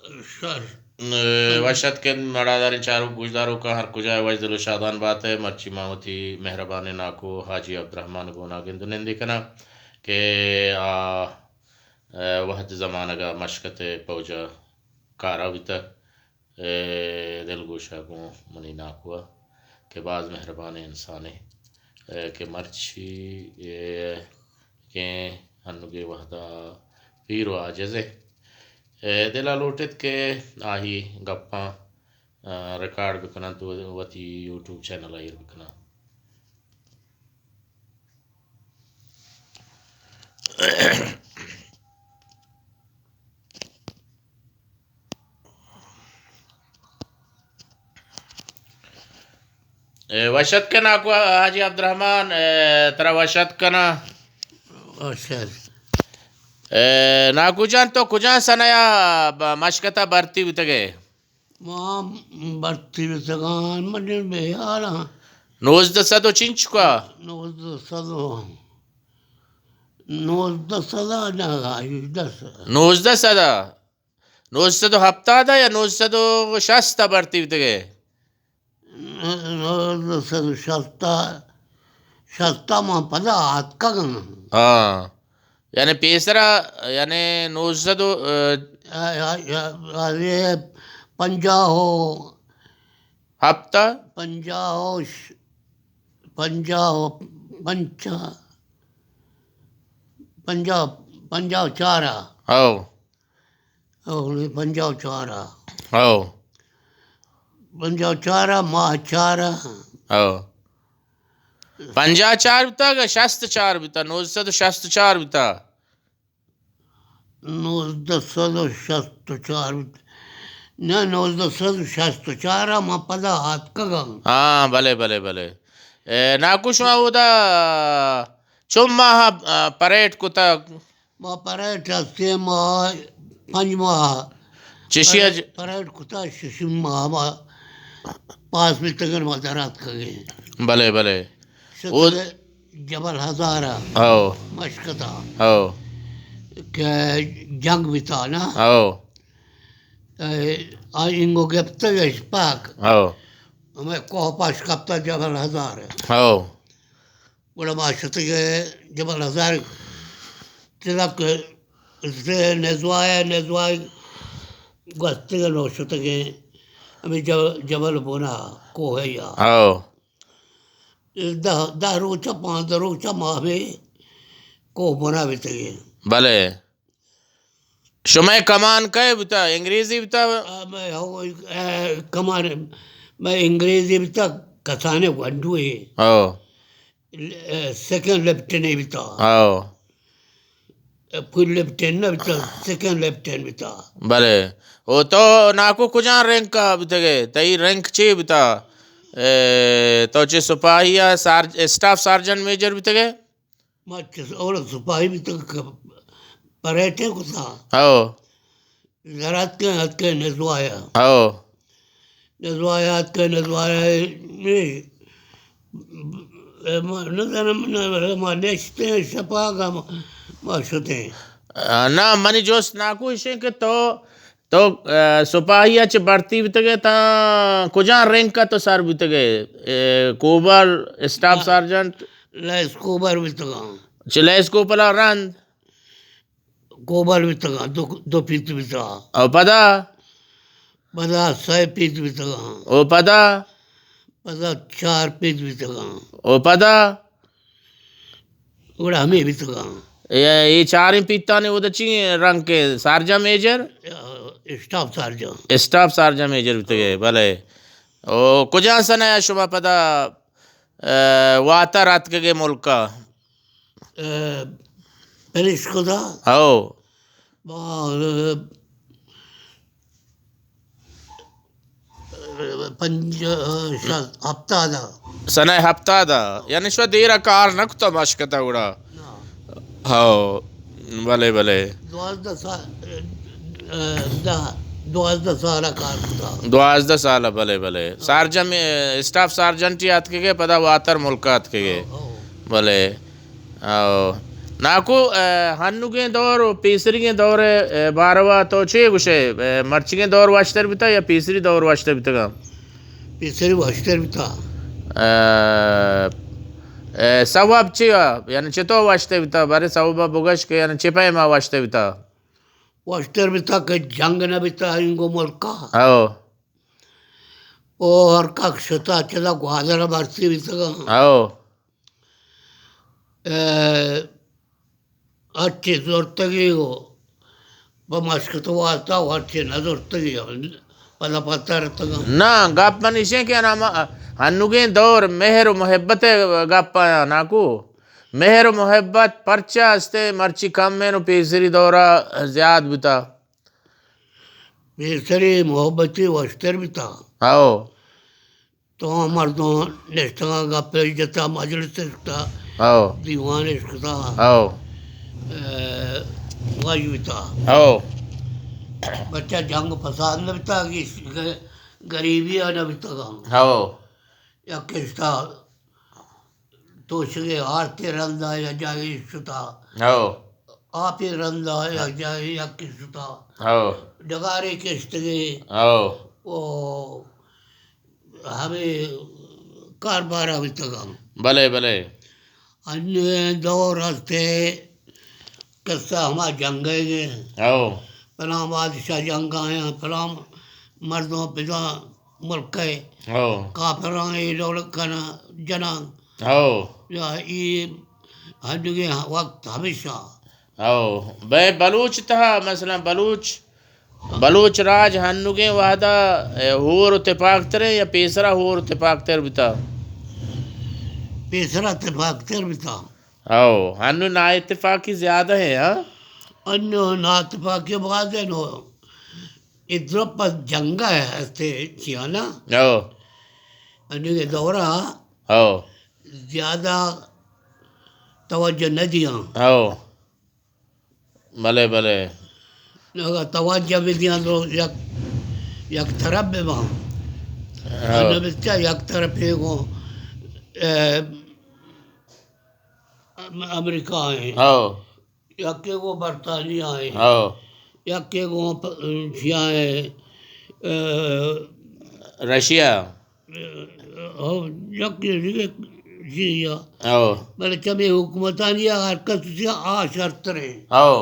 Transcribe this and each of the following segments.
وشت کے نڑاداری چاروں گوشداروں کا ہر کجائے وجدل و شادان بات ہے مرچی ماوتی مہربان ناکو حاجی عبدالرحمن گونا گندو نندی کنا کہ وحد زمانہ کا مشکت پوجا کارا ویتا دل گوشا کو منی ناکوا کہ بعض مہربان انسان ہے کہ مرچی کہ ہنگے وحدہ پیر و عاجز ہے دلا لوٹت کے آہی گپاں ریکارڈ بکنا تو وتی یوٹیوب چینل آئیر بکنا وشت کنا کو حاجی عبدالرحمن ترا وشت کنا ناکو جان تو کجا سنیا مشکتا برتی ہوتے گئے ماں برتی بسگان منن بہالا 1905 کا 1970 دا یا 1960 برتی ہوتے گئے 1960 ماں پدا ہاتھ کا گنا ہاں یعنی پیسرا یعنی 1900 پنجاہو ہفتہ پنجاہ چارہ او پنجاہ چارہ ماہ چارہ او 54 بتا گا 64 بتا 1964 بتا 1964 نہ 1964 ماں پدا ہاتھ کا گا ہاں بلے بلے بلے ناکوش ما ہوتا چم ماہ پریٹ کتا ماں پریٹ ہستے ماہ 5 ماہ چشیا پریٹ کتا ششم ماہ پاس میں تگر مدارات کا گئے بلے بلے جبل ہزارہ او مشکتا او کہ جنگ بھی تھا نا او انگو گپتا گیش پاک او ہمیں کوہ پاش کپتا جبل ہزار او بڑا معاشرت گئے جبل ہزار تلک سے نزوائے گستے گئے نوشت گئے ہمیں جبل بونا کوہ ہے یا او 10 روچہ 15 روچہ ماہ میں کوہ بونا بھی تگئے بلے شمع کمان کئے بتا انگریزی بتا کمان میں انگریزی بھی تھا کسانے ونڈو ہے او سیکنڈ لیفٹینٹ بھی تھا او فل لیفٹینٹ نہ بھی تھا سیکنڈ لیفٹینٹ بھی تھا بلے او تو ناکو کجان رینک کا بتا گئے تئی رینک چی بتا تو چی سپاہی اسٹاف سارجن میجر بتا گئے اور سپاہی بھی تھا پریٹے کو تھا او زراعت کے ہاتھ کے نزوایا او نزوایات کے نزوایا نیشتے شپا کا معاشرتے نا منی جوست ناکو اسے کہ تو سپاہی اچھ بڑھتی بتا گئے تا کجان رینک کا تو سار بتا گئے کوبر اسٹاف سارجنٹ لیس کوبر بھی تگا چلیس کوپلا رند کوبر بھی تگا 2 فیٹ بھی تگا او پدا 100 فیٹ بھی تگا او پدا 4 فیٹ بھی تگا او پدا اوڑا ہمیں بھی تگا یہ 4 پیتا نے وہ دچی رنگ کے Sharjah major staff Sharjah major بتا گئے بلے او کجا سنایا شما پدا واتا رات کے گئے ملک کا پلیس کو دا او ہفتہ دا سنہ ہفتہ دا یعنی شو دیرہ کار نکتا مشکتا اڑا ہاو بلے بلے 12 سالہ کار کتا 12 سالہ بلے بلے سارجہ میں اسٹاف سارجنٹی آت کے گئے پدا واتر ملکات کے گئے بلے ناکو ہنوگیں دور پیسری دور باروا تو چے گوشے مرچگیں دور واشتر بیتا یا پیسری دور واشتر بیتا گا پیسری واشتر بیتا ثواب چیا یعنی چطور واشتر بیتا بارے ثوابا بگش کے یعنی چپای ما واشتر بیتا واشتر بیتا کہ جنگ نہ بیتا انگو ملکا او اور کاک شتا چلا گوادر برسی بیتا گا او اچھی زورتگی ہو بمشکت واسطہ و اچھی نہ زورتگی ہو پلا پتہ رہتا گا نا گپ منیشیں کیا نام ہنوگیں دور مہر و محبت گپ ناکو مہر و محبت پرچہ استے مرچی کم میں نو پیسری دورا زیاد بیتا پیسری محبتی واشتر بیتا او تو مردوں نشتگا گا پیجتا مجلس اشکتا او دیوان اشکتا او واج بیتا او بچہ جنگ فساد نہ بیتا غریبی نہ بیتا گا او یا کشتا تو شگے آرتے رندہ یا جاگی شتا او آپ رندہ یا جاگی یا کشتا او ڈگارے کشتگے او وہ ہمیں کاربارہ بیتا گا بلے بلے انہیں دور ہستے قصہ ہما جنگے گئے او فلاں بادشاہ جنگ آئے ہیں فلاں مردوں پتا ملک ہے او کافران یہ دولت کنا جنان او یا یہ ہنگے وقت ہمیشہ او بے بلوچ تھا مثلا بلوچ راج ہنوگیں وحدہ ہور اتفاق ترے یا پیسرا ہور اتفاق تر بیتا پیسرا اتفاق تر بیتا او ہنو نا اتفاقی زیادہ ہے ہاں انہوں نا اتفاق کے بعد ہے نو ادھر پر جنگا ہے ہستے چیانا او انہوں کے دورہ او زیادہ توجہ نہ دیا او بلے بلے اگر توجہ بھی دیا تو یک طرف بھی وہاں انہوں بچہ یک طرف ہے وہ امریکہ ہیں او یک کے وہ برطانیہ ہیں او یک کے وہ شیعہ ہیں رشیا یک کے شیعہ او بلے چمی حکومتانی حرکت سے شرط رہے او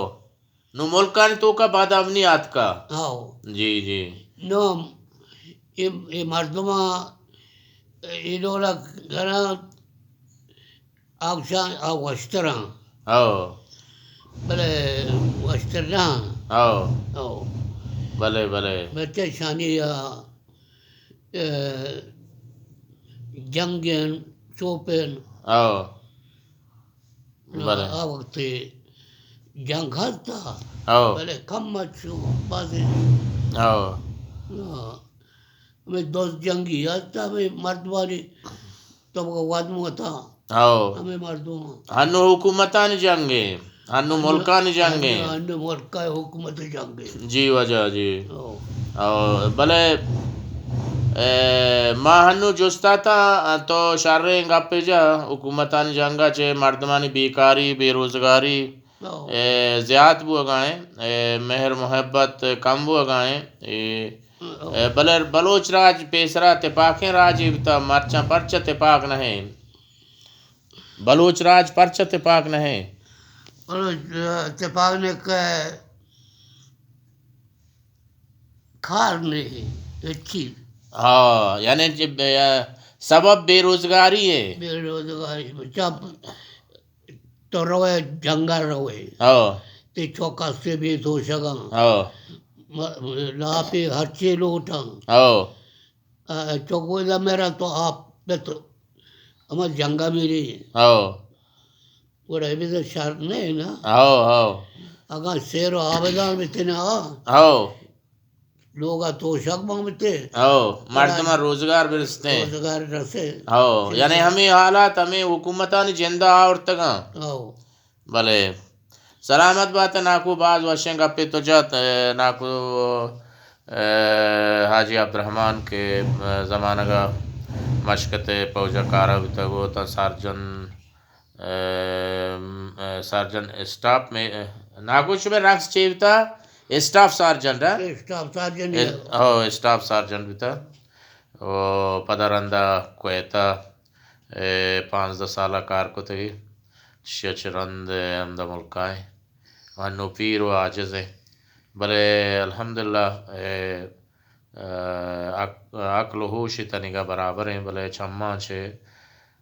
نو ملکان تو کا بعد امنیات کا آؤ جی جی نو یہ مردمہ انہوں نے گھنا آگشان وشتران او بلے وشتران او او بلے بلے بچے شانی جنگین چوپین او بلے آ وقت جنگ ہستا او بلے کم مت شو بازی او ہمیں دوست جنگی ہستا ہمیں مردواری تو وادمو تھا او ہمیں مردوں ہنو حکومتان جنگے ہنو ملکان جنگے ہنو ملکہ حکومت جنگے جی وجہ جی او او بلے ما ہنو جستا تا تو شرے گپے جا حکومتان جنگا چے مردمانی بیکاری بے روزگاری او زیاد بو گائیں مہر محبت کم بو گائیں بلے بلوچ راج پیسرا تپاکیں راج تا مرچاں پرچہ تپاک نہیں بلوچ راج پرچہ تپاک نہیں اتفاق نے کہ کھار نہیں اچھی ہاں یعنی سبب بے روزگاری ہے بے روزگاری بچہ تو روئے جنگا روئے او تے چوکا سے بھی دو شگاں او لا پہ ہر چیز لوٹاں او چوکو دا میرا تو آپ بیتو ہمیں جنگا میری او وہ رہے بھی تو شرط نہیں نا او او اگر شیر و آبدان بھی تینے او لوگا تو شک مانگتے او مردمہ روزگار برستے روزگار رسے او یعنی ہمیں حالات ہمیں حکومتانی جندہ آورتگاں او بلے سلامت بات ہے ناکو بعض وشنگ اپی تو جات ناکو حاجی عبدالرحمن کے زمانہ کا مشکت پوجا کارا بھی تگو تا سارجن سارجن اسٹاف میں ناگوش میں رانکس چیف تھا staff sergeant staff sergeant staff sergeant بھی تھا وہ پدرندہ کویتا 15 سالہ کار کو تھی شچرند احمد ملکائیں وانو پیر و عاجز ہیں بلے الحمدللہ عقل و ہوش تنگا برابر ہیں بلے چمّا چھے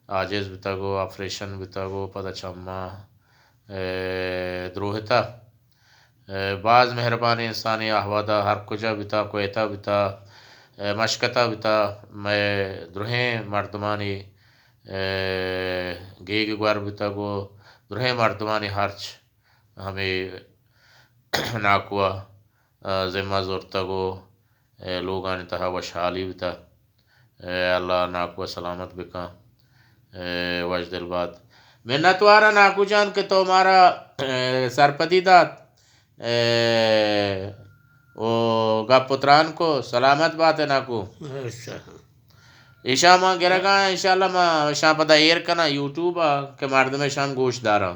عاجز بھی گو آپریشن بھی گو پدا چمّا دروہتا بعض مہربانی انسانی احوادہ ہر کجا بھی کویتا بھی مشکتا بھی میں دروہیں مردمانی گیگ گوار بھی گو دروہیں مردمانی ہرچ ہمیں ناکوا ذمہ زورتا گو لوگانی تہا وشحالی بھی اللہ ناکوا سلامت بکا وجد الباد منتوارا ناکو جان کہ تو ہمارا سرپدی دات وہ گا پتران کو سلامت بات ہے ناکو ایشا ماں گرہ گا انشاءاللہ ماں شاں پدا ایر کنا یوٹیوب کہ مرد میں شان گوشت دارا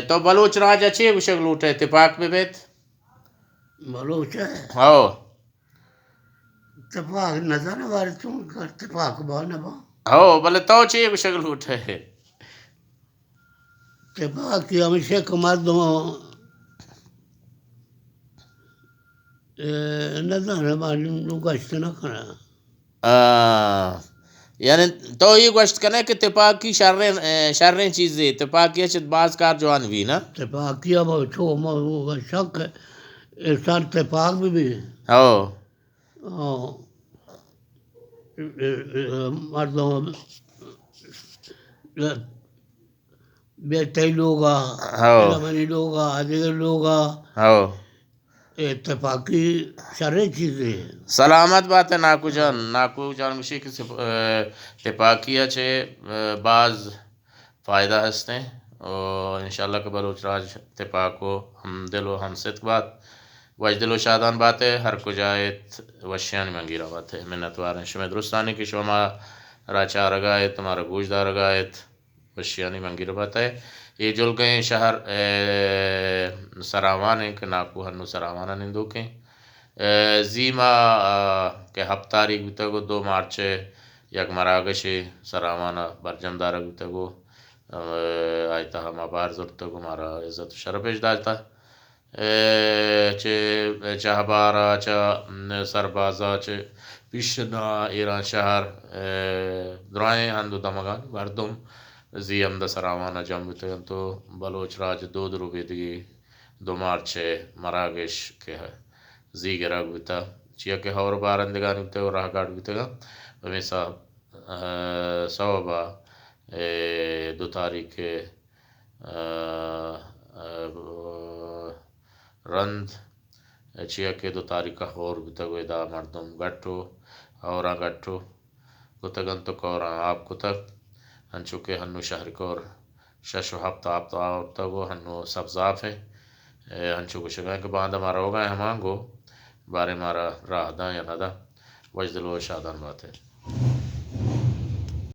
تو بلوچ راج اچھے گوشک لوٹے اتفاق میں بیت بلوچ ہے ہاں اتفاق نظر وار تم اتفاق بانا با ہاں بلے تو چیئے گوشک لوٹے اتفاق کی ہمیشہ کمردوں نظر معلوم گشت نہ کرنا یعنی تو یہ گوشت کنے کہ تپاکی شرریں چیزیں تپاکی اچھت بعض کار جوان بھی نا اتفاق کیا وہ چھو وہ شک ہے انسان اتفاق بھی ہاں مردوں بیٹے لوگا علمانی لوگا دیگر لوگا ہاں اتفاقی شرع چیزیں سلامت بات ہے ناکو جان مشی کسی تپاکیہ چھے بعض فائدہ ہستے اور انشاءاللہ کہ بلوچ راج تپاکو ہم دل و ہم ست بات وجدل و شادان بات ہے ہر کو جایت وشیانی منگیرہ بات ہے منتوارن شمی درستانی کی شما راچا رگایت تمہارا گوشدہ رگایت وشیانی منگیرہ بات ہے یہ جل گئے شہر سراوان ہیں کہ ناکو ہنو سراوانا نندو کے زیما کہ ہفتہ تاریخ بھی تگو 2 مارچ یک مراگش سراوانا برجم دارک بھی تگو آئیتا ہم آبار زرتگو مارا عزت و شرفش داجتا چہ بارا چہ سربازا چہ پیشنا ایران شہر درائیں ہندو دمگان بردم زی امد سراوانا جم بیتگن تو بلوچ راج 2 درو بیدگی 2 مارچ مراگش کے زی گرگ بیتا چیا کہ ہور بارندگان بیتا اور راہ گاڑ بیتا گا ہمیسا سوابا 2 تاریخ رند چیا کہ 2 تاریخ ہور بیتا گو دا مردم گٹو اورا گٹو کتگن تو کورا آپ کتگ ہنچو کہ ہنو شہر کور ششو ہفتہ آپ گو ہنو سبزاف ہے ہنچو کو شگائیں کہ باندہ مارا ہوگا ہے ہمانگو بارے مارا راہ دا یا ندا وجدل و شادان بات ہے